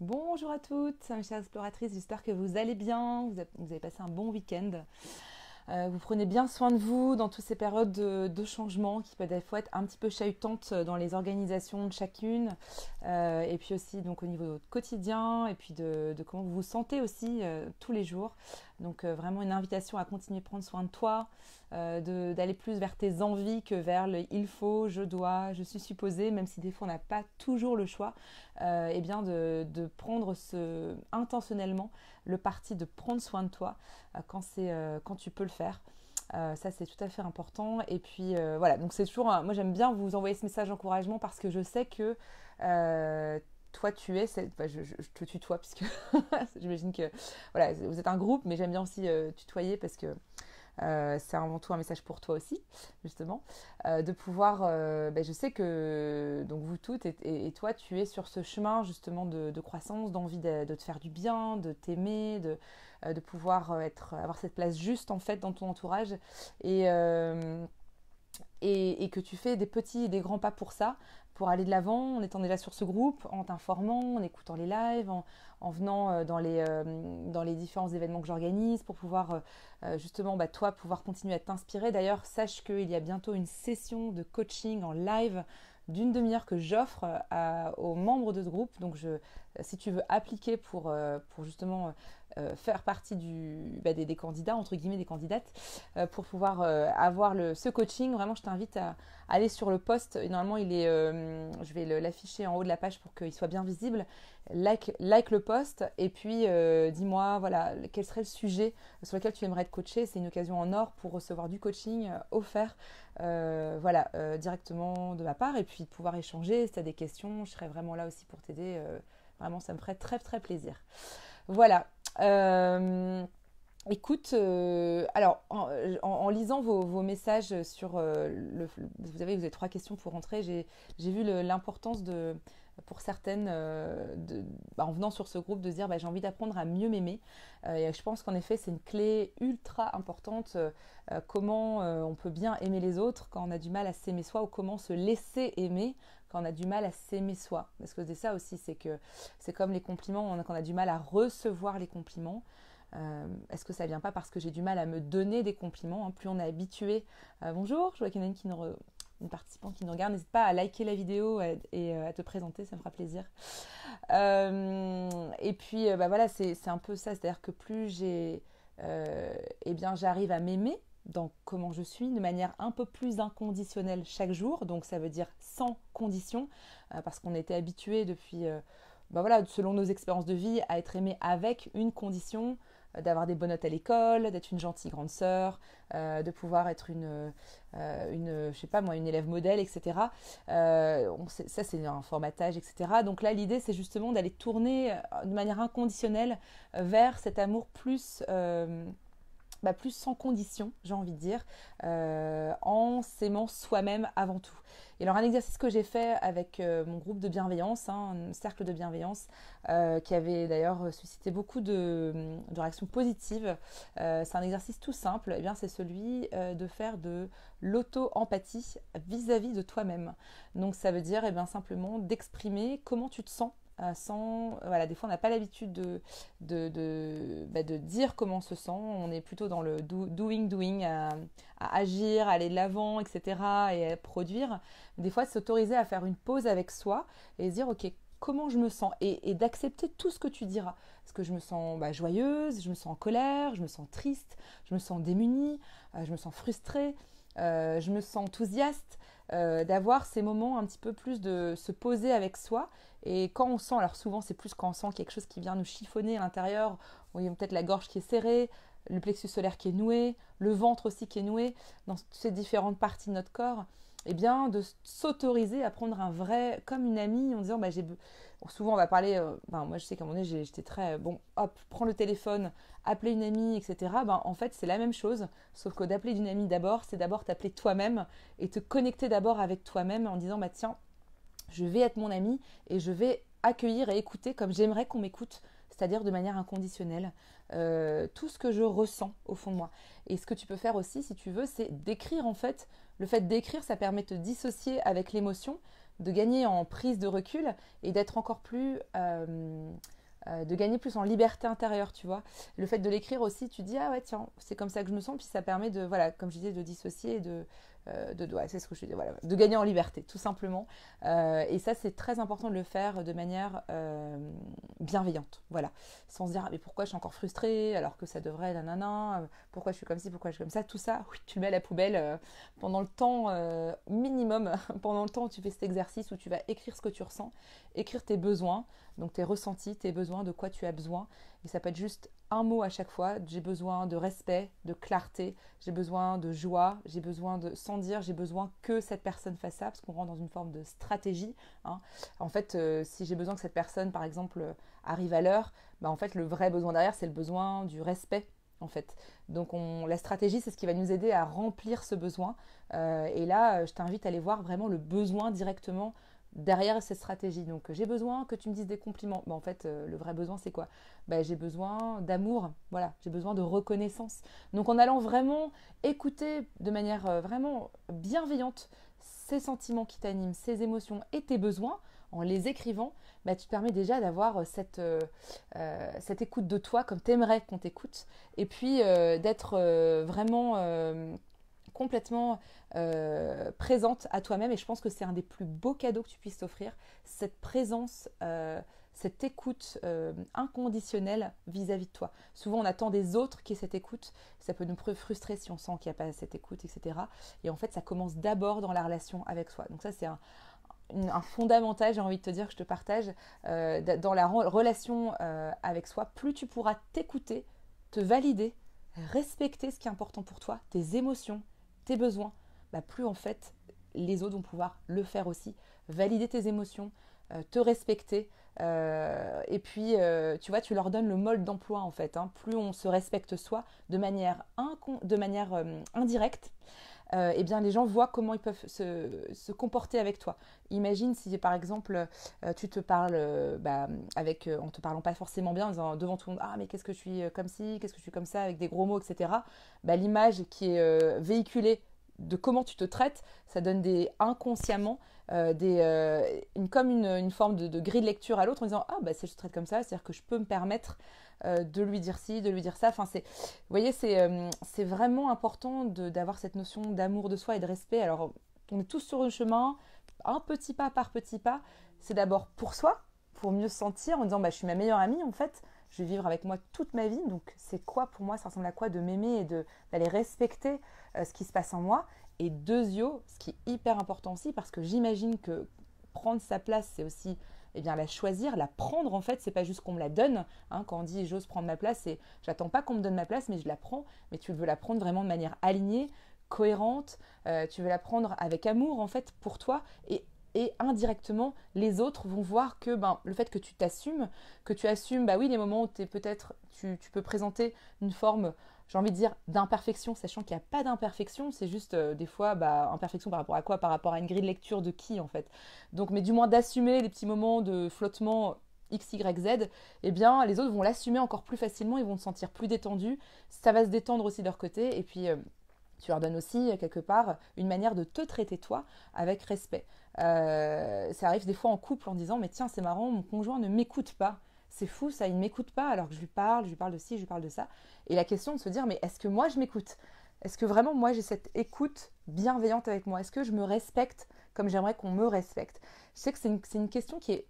Bonjour à toutes, mes chères exploratrices, j'espère que vous allez bien, vous avez passé un bon week-end. Vous prenez bien soin de vous dans toutes ces périodes de changement qui peuvent des fois être un petit peu chahutantes dans les organisations de chacune, et puis aussi donc au niveau de votre quotidien et puis de comment vous vous sentez aussi tous les jours. Donc vraiment une invitation à continuer de prendre soin de toi, d'aller plus vers tes envies que vers le il faut, je dois, je suis supposé, même si des fois on n'a pas toujours le choix, et bien de prendre intentionnellement le parti de prendre soin de toi quand tu peux le faire. Ça, c'est tout à fait important. Et puis, voilà, donc c'est toujours, moi j'aime bien vous envoyer ce message d'encouragement parce que je sais que toi, tu es, je te tutoie puisque j'imagine que voilà, vous êtes un groupe, mais j'aime bien aussi tutoyer parce que c'est avant tout un message pour toi aussi, justement, de pouvoir, je sais que donc vous toutes et toi, tu es sur ce chemin justement de croissance, d'envie de te faire du bien, de t'aimer, de pouvoir avoir cette place juste en fait dans ton entourage et, euh, et que tu fais des petits et des grands pas pour ça, pour aller de l'avant en étant déjà sur ce groupe, en t'informant, en écoutant les lives, en venant dans les différents événements que j'organise pour pouvoir justement toi pouvoir continuer à t'inspirer. D'ailleurs, sache qu'il y a bientôt une session de coaching en live d'1 demi-heure que j'offre aux membres de ce groupe. Donc si tu veux appliquer pour justement faire partie des candidats, entre guillemets des candidates, pour pouvoir avoir ce coaching, vraiment je t'invite à aller sur le post. Normalement, je vais l'afficher en haut de la page pour qu'il soit bien visible. Like le post et puis dis-moi voilà, quel serait le sujet sur lequel tu aimerais être coaché. C'est une occasion en or pour recevoir du coaching offert directement de ma part et puis de pouvoir échanger. Si tu as des questions, je serai vraiment là aussi pour t'aider. Vraiment, ça me ferait très très plaisir. Voilà. Euh, Écoute, alors en lisant vos messages sur vous avez 3 questions pour rentrer, j'ai vu l'importance pour certaines, en venant sur ce groupe, de se dire j'ai envie d'apprendre à mieux m'aimer. Et je pense qu'en effet, c'est une clé ultra importante, comment on peut bien aimer les autres quand on a du mal à s'aimer soi, ou comment se laisser aimer quand on a du mal à s'aimer soi. Parce que c'est ça aussi, c'est que c'est comme les compliments, quand on a du mal à recevoir les compliments. Est-ce que ça vient pas parce que j'ai du mal à me donner des compliments, hein. Plus on est habitué. Bonjour, je vois qu'il y en a une participante qui nous regarde. N'hésite pas à liker la vidéo et à te présenter, ça me fera plaisir. Et puis, voilà, c'est un peu ça. C'est-à-dire que plus j'arrive à m'aimer dans comment je suis de manière un peu plus inconditionnelle chaque jour. Donc, ça veut dire sans condition, parce qu'on était habitué depuis, selon nos expériences de vie, à être aimé avec une condition, d'avoir des bonnes notes à l'école, d'être une gentille grande sœur, de pouvoir être je sais pas moi, une élève modèle, etc. Ça, c'est un formatage, etc. Donc là, l'idée, c'est justement d'aller tourner de manière inconditionnelle vers cet amour plus sans condition, j'ai envie de dire, en s'aimant soi-même avant tout. Et alors un exercice que j'ai fait avec mon groupe de bienveillance, un cercle de bienveillance, qui avait d'ailleurs suscité beaucoup de réactions positives, c'est un exercice tout simple, eh bien, c'est celui de faire de l'auto-empathie vis-à-vis de toi-même. Donc ça veut dire simplement d'exprimer comment tu te sens voilà, des fois on n'a pas l'habitude de dire comment on se sent, on est plutôt dans le doing, à agir, à aller de l'avant, etc. et à produire. Des fois, s'autoriser à faire une pause avec soi et se dire ok, comment je me sens, et d'accepter tout ce que tu diras. Est-ce que je me sens joyeuse, je me sens en colère, je me sens triste, je me sens démunie, je me sens frustrée, je me sens enthousiaste, d'avoir ces moments un petit peu plus de se poser avec soi. Et quand on sent, alors souvent c'est plus quand on sent quelque chose qui vient nous chiffonner à l'intérieur, il y a peut-être la gorge qui est serrée, le plexus solaire qui est noué, le ventre aussi qui est noué, dans ces différentes parties de notre corps, et bien de s'autoriser à prendre un vrai, comme une amie, en disant souvent on va parler, moi je sais qu'à un moment donné j'étais très, bon hop, prends le téléphone, appeler une amie, etc. En fait c'est la même chose, sauf que d'appeler d'une amie d'abord, c'est d'abord t'appeler toi-même et te connecter d'abord avec toi-même en disant tiens, je vais être mon ami et je vais accueillir et écouter comme j'aimerais qu'on m'écoute, c'est-à-dire de manière inconditionnelle, tout ce que je ressens au fond de moi. Et ce que tu peux faire aussi, si tu veux, c'est d'écrire en fait. Le fait d'écrire, ça permet de te dissocier avec l'émotion. de gagner en prise de recul et d'être encore plus de gagner plus en liberté intérieure, tu vois. Le fait de l'écrire aussi, tu dis, ah ouais, tiens, c'est comme ça que je me sens, puis ça permet de, voilà, comme je disais, de dissocier, ouais, c'est ce que je dis, voilà, de gagner en liberté, tout simplement. Et ça, c'est très important de le faire de manière bienveillante, voilà, sans se dire, ah, mais pourquoi je suis encore frustrée, alors que ça devrait, nanana, pourquoi je suis comme ci, pourquoi je suis comme ça, tout ça, oui, tu le mets à la poubelle pendant le temps minimum, pendant le temps où tu fais cet exercice, où tu vas écrire ce que tu ressens, écrire tes besoins, donc tes ressentis, tes besoins, de quoi tu as besoin. Et ça peut être juste un mot à chaque fois. J'ai besoin de respect, de clarté, j'ai besoin de joie, j'ai besoin de, sans dire j'ai besoin que cette personne fasse ça, parce qu'on rentre dans une forme de stratégie. Hein. En fait, si j'ai besoin que cette personne, par exemple, arrive à l'heure, bah, en fait, le vrai besoin derrière, c'est le besoin du respect. En fait. Donc la stratégie, c'est ce qui va nous aider à remplir ce besoin. Et là, je t'invite à aller voir vraiment le besoin directement derrière cette stratégie. Donc j'ai besoin que tu me dises des compliments. En fait, le vrai besoin, c'est quoi? J'ai besoin d'amour, voilà, j'ai besoin de reconnaissance. Donc en allant vraiment écouter de manière vraiment bienveillante ces sentiments qui t'animent, ces émotions et tes besoins, en les écrivant, tu te permets déjà d'avoir cette écoute de toi comme tu aimerais qu'on t'écoute. Et puis d'être vraiment complètement présente à toi-même. Et je pense que c'est un des plus beaux cadeaux que tu puisses t'offrir, cette présence, cette écoute inconditionnelle vis-à-vis de toi. Souvent, on attend des autres qui aient cette écoute. Ça peut nous frustrer si on sent qu'il n'y a pas cette écoute, etc. Et en fait, ça commence d'abord dans la relation avec soi. Donc ça, c'est un fondamental, j'ai envie de te dire, que je te partage dans la relation avec soi. Plus tu pourras t'écouter, te valider, respecter ce qui est important pour toi, tes émotions, tes besoins, plus en fait les autres vont pouvoir le faire aussi. Valider tes émotions, te respecter, et puis tu vois, tu leur donnes le mode d'emploi en fait. Hein. Plus on se respecte soi de manière indirecte, eh bien les gens voient comment ils peuvent se comporter avec toi. Imagine si par exemple tu te parles en te parlant pas forcément bien, en disant devant tout le monde, ah mais qu'est-ce que je suis comme ci, qu'est-ce que je suis comme ça, avec des gros mots, etc. L'image qui est véhiculée de comment tu te traites, ça donne inconsciemment comme une forme de grille de lecture à l'autre en disant, ah si je te traite comme ça, c'est-à-dire que je peux me permettre de lui dire ci, de lui dire ça. Enfin, vous voyez, c'est vraiment important d'avoir cette notion d'amour de soi et de respect. Alors, on est tous sur le chemin, un petit pas par petit pas. C'est d'abord pour soi, pour mieux se sentir en disant, je suis ma meilleure amie en fait. Je vais vivre avec moi toute ma vie. Donc, c'est quoi pour moi, ça ressemble à quoi de m'aimer et d'aller respecter ce qui se passe en moi. Et deuxièmement, ce qui est hyper important aussi, parce que j'imagine que prendre sa place, c'est aussi la choisir, la prendre en fait, c'est pas juste qu'on me la donne. Hein, quand on dit j'ose prendre ma place, c'est j'attends pas qu'on me donne ma place, mais je la prends. Mais tu veux la prendre vraiment de manière alignée, cohérente. Tu veux la prendre avec amour en fait pour toi et indirectement, les autres vont voir que le fait que tu t'assumes, que tu assumes, oui, les moments où tu peux présenter une forme, j'ai envie de dire, d'imperfection, sachant qu'il n'y a pas d'imperfection, c'est juste des fois, imperfection par rapport à quoi? Par rapport à une grille de lecture de qui, en fait. Donc, mais du moins d'assumer les petits moments de flottement X, Y, Z, les autres vont l'assumer encore plus facilement, ils vont se sentir plus détendus, ça va se détendre aussi de leur côté, et puis tu leur donnes aussi, quelque part, une manière de te traiter toi avec respect. Ça arrive des fois en couple en disant, mais tiens, c'est marrant, mon conjoint ne m'écoute pas. C'est fou ça, il ne m'écoute pas alors que je lui parle de ci, je lui parle de ça. Et la question de se dire, mais est-ce que moi je m'écoute? Est-ce que vraiment moi j'ai cette écoute bienveillante avec moi? Est-ce que je me respecte comme j'aimerais qu'on me respecte? Je sais que c'est une question qui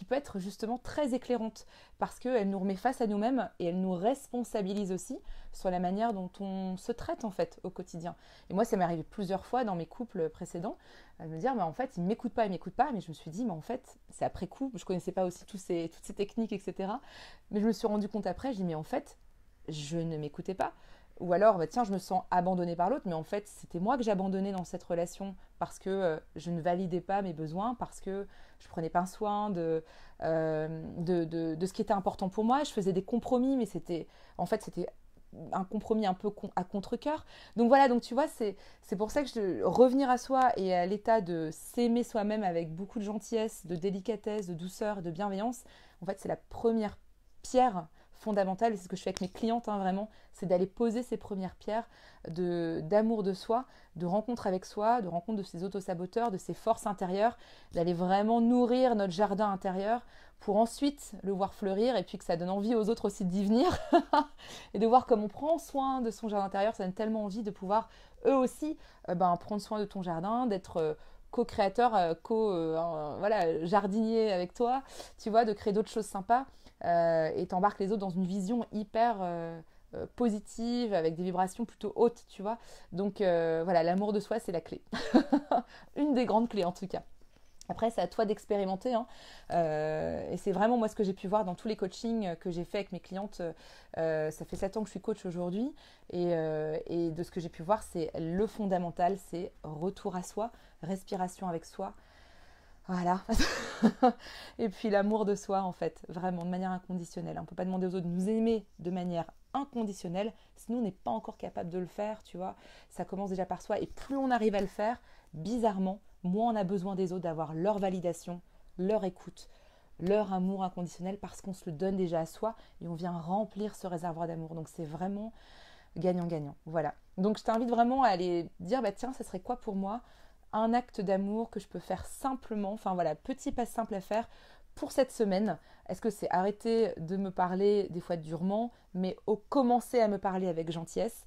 peut être justement très éclairante parce qu'elle nous remet face à nous-mêmes et elle nous responsabilise aussi sur la manière dont on se traite en fait au quotidien. Et moi, ça m'est arrivé plusieurs fois dans mes couples précédents de me dire, mais en fait, il ne m'écoute pas, mais je me suis dit, mais en fait, c'est après coup, je ne connaissais pas aussi toutes ces techniques, etc. Mais je me suis rendu compte après, je dis, mais en fait, je ne m'écoutais pas. Ou alors, tiens, je me sens abandonnée par l'autre, mais en fait, c'était moi que j'abandonnais dans cette relation parce que je ne validais pas mes besoins, parce que je prenais pas soin de ce qui était important pour moi. Je faisais des compromis, mais c'était un compromis un peu à contre-cœur. Donc voilà, donc tu vois, c'est pour ça que revenir à soi et à l'état de s'aimer soi-même avec beaucoup de gentillesse, de délicatesse, de douceur, de bienveillance, en fait, c'est la première pierre fondamentale, et c'est ce que je fais avec mes clientes, hein, vraiment, c'est d'aller poser ces premières pierres d'amour de soi, de rencontre avec soi, de rencontre de ses autosaboteurs, de ses forces intérieures, d'aller vraiment nourrir notre jardin intérieur pour ensuite le voir fleurir et puis que ça donne envie aux autres aussi d'y venir et de voir comme on prend soin de son jardin intérieur, ça donne tellement envie de pouvoir eux aussi prendre soin de ton jardin, d'être co-créateur, voilà, jardinier avec toi, tu vois, de créer d'autres choses sympas et t'embarques les autres dans une vision hyper positive, avec des vibrations plutôt hautes, tu vois. Donc voilà, l'amour de soi, c'est la clé. Une des grandes clés en tout cas. Après, c'est à toi d'expérimenter, hein. Et c'est vraiment moi ce que j'ai pu voir dans tous les coachings que j'ai fait avec mes clientes. Ça fait 7 ans que je suis coach aujourd'hui. Et de ce que j'ai pu voir, c'est le fondamental, c'est retour à soi, respiration avec soi. Voilà. Et puis l'amour de soi, en fait, vraiment, de manière inconditionnelle. On ne peut pas demander aux autres de nous aimer de manière inconditionnelle, sinon on n'est pas encore capable de le faire, tu vois. Ça commence déjà par soi. Et plus on arrive à le faire, bizarrement, moins on a besoin des autres, d'avoir leur validation, leur écoute, leur amour inconditionnel, parce qu'on se le donne déjà à soi et on vient remplir ce réservoir d'amour. Donc c'est vraiment gagnant-gagnant. Voilà. Donc je t'invite vraiment à aller dire, tiens, ça serait quoi pour moi un acte d'amour que je peux faire simplement, enfin voilà, petit pas simple à faire pour cette semaine. Est-ce que c'est arrêter de me parler des fois durement, mais commencer à me parler avec gentillesse,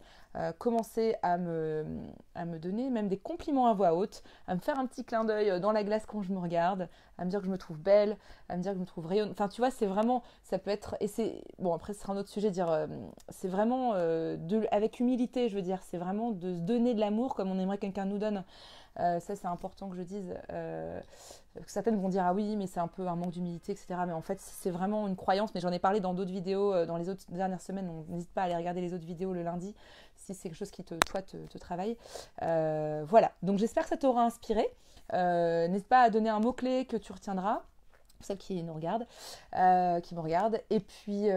commencer à me donner même des compliments à voix haute, à me faire un petit clin d'œil dans la glace quand je me regarde, à me dire que je me trouve belle, à me dire que je me trouve rayonnante. Enfin, tu vois, c'est vraiment, ça peut être, et c'est, bon, après, ce sera un autre sujet, c'est vraiment, avec humilité, je veux dire, c'est vraiment de se donner de l'amour comme on aimerait que quelqu'un nous donne. Ça, c'est important que je dise. Certaines vont dire ah oui, mais c'est un peu un manque d'humilité, etc. Mais en fait, c'est vraiment une croyance. Mais j'en ai parlé dans d'autres vidéos, dans les autres dernières semaines. Donc n'hésite pas à aller regarder les autres vidéos le lundi si c'est quelque chose qui te travaille. Voilà. Donc j'espère que ça t'aura inspiré. N'hésite pas à donner un mot-clé que tu retiendras. Pour celles qui nous regardent, qui me regardent. Et puis,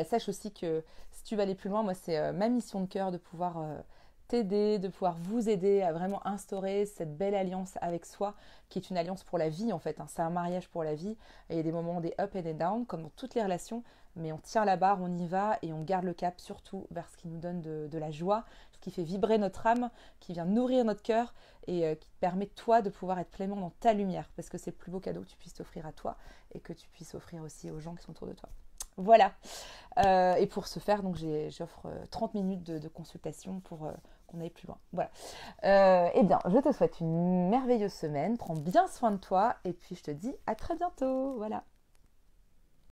sache aussi que si tu veux aller plus loin, moi, c'est ma mission de cœur de pouvoir t'aider, de pouvoir vous aider à vraiment instaurer cette belle alliance avec soi, qui est une alliance pour la vie en fait, hein. C'est un mariage pour la vie. Et il y a des moments, des up et des down, comme dans toutes les relations, mais on tient la barre, on y va et on garde le cap surtout vers ce qui nous donne de la joie, ce qui fait vibrer notre âme, qui vient nourrir notre cœur et qui te permet toi de pouvoir être pleinement dans ta lumière, parce que c'est le plus beau cadeau que tu puisses t'offrir à toi et que tu puisses offrir aussi aux gens qui sont autour de toi. Voilà. Et pour ce faire, donc j'offre 30 minutes de consultation pour qu'on aille plus loin. Voilà. Eh bien, je te souhaite une merveilleuse semaine. Prends bien soin de toi et puis je te dis à très bientôt. Voilà.